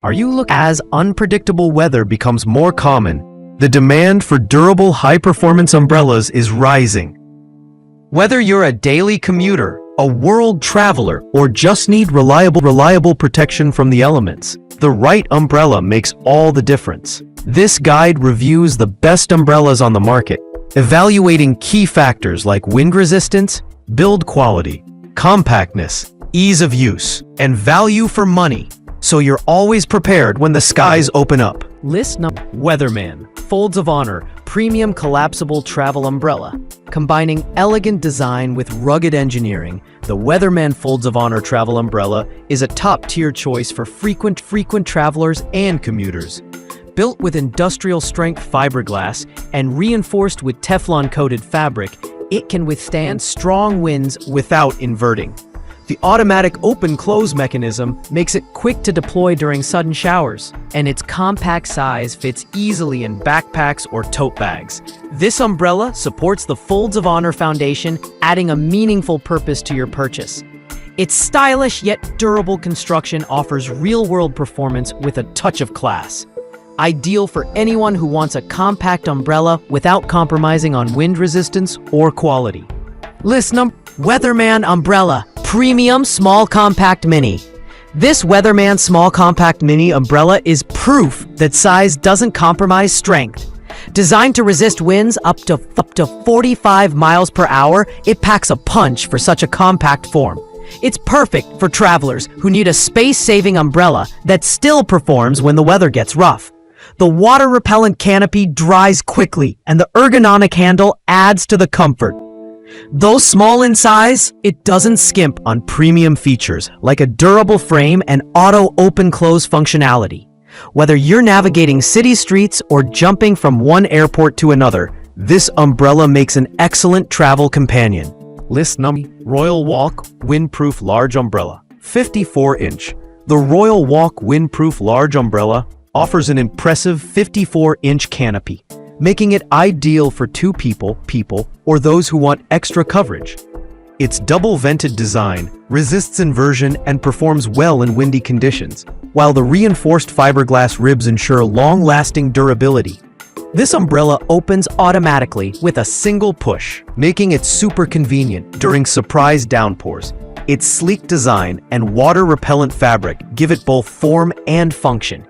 Are you looking as unpredictable weather becomes more common? The demand for durable, high-performance umbrellas is rising. Whether you're a daily commuter, a world traveler, or just need reliable protection from the elements, the right umbrella makes all the difference. This guide reviews the best umbrellas on the market, evaluating key factors like wind resistance, build quality, compactness, ease of use, and value for money, so you're always prepared when the skies open up. List number: Weatherman Folds of Honor Premium Collapsible Travel Umbrella. Combining elegant design with rugged engineering, the Weatherman Folds of Honor Travel Umbrella is a top-tier choice for frequent travelers and commuters. Built with industrial-strength fiberglass and reinforced with Teflon-coated fabric, it can withstand strong winds without inverting. The automatic open-close mechanism makes it quick to deploy during sudden showers, and its compact size fits easily in backpacks or tote bags. This umbrella supports the Folds of Honor Foundation, adding a meaningful purpose to your purchase. Its stylish yet durable construction offers real-world performance with a touch of class. Ideal for anyone who wants a compact umbrella without compromising on wind resistance or quality. List number: Weatherman Umbrella Premium Small Compact Mini. This Weatherman Small Compact Mini umbrella is proof that size doesn't compromise strength. Designed to resist winds up to 45 miles per hour, it packs a punch for such a compact form. It's perfect for travelers who need a space-saving umbrella that still performs when the weather gets rough. The water-repellent canopy dries quickly, and the ergonomic handle adds to the comfort. Though small in size, it doesn't skimp on premium features like a durable frame and auto open-close functionality. Whether you're navigating city streets or jumping from one airport to another, this umbrella makes an excellent travel companion. List number: Royal Walk Windproof Large Umbrella 54-inch. The Royal Walk Windproof Large Umbrella offers an impressive 54-inch canopy, making it ideal for two people or those who want extra coverage. Its double-vented design resists inversion and performs well in windy conditions, while the reinforced fiberglass ribs ensure long-lasting durability. This umbrella opens automatically with a single push, making it super convenient during surprise downpours. Its sleek design and water-repellent fabric give it both form and function.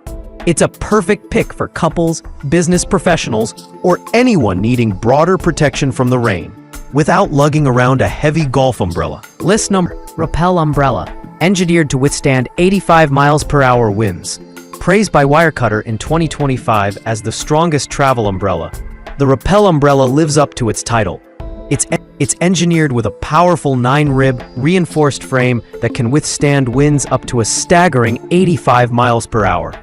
It's a perfect pick for couples, business professionals, or anyone needing broader protection from the rain, without lugging around a heavy golf umbrella. List number: Repel Umbrella. Engineered to withstand 85 miles per hour winds. Praised by Wirecutter in 2025 as the strongest travel umbrella, the Repel umbrella lives up to its title. It's engineered with a powerful 9-rib, reinforced frame that can withstand winds up to a staggering 85 miles per hour.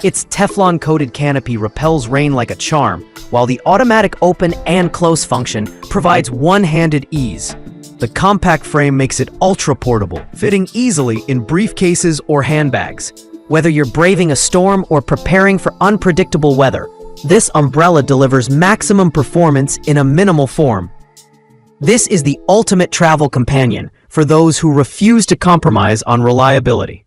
Its Teflon-coated canopy repels rain like a charm, while the automatic open and close function provides one-handed ease. The compact frame makes it ultra-portable, fitting easily in briefcases or handbags. Whether you're braving a storm or preparing for unpredictable weather, this umbrella delivers maximum performance in a minimal form. This is the ultimate travel companion for those who refuse to compromise on reliability.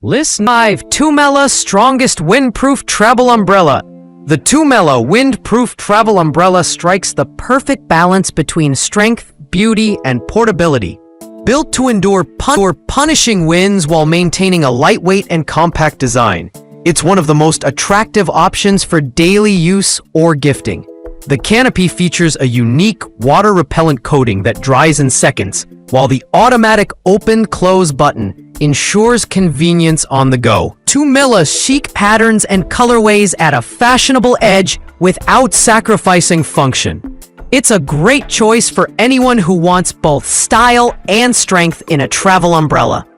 List 5: TUMELLA Strongest Windproof Travel Umbrella. The TUMELLA Windproof Travel Umbrella strikes the perfect balance between strength, beauty, and portability. Built to endure punishing winds while maintaining a lightweight and compact design, it's one of the most attractive options for daily use or gifting. The canopy features a unique water-repellent coating that dries in seconds, while the automatic open-close button ensures convenience on the go. TUMELLA's chic patterns and colorways add a fashionable edge without sacrificing function. It's a great choice for anyone who wants both style and strength in a travel umbrella.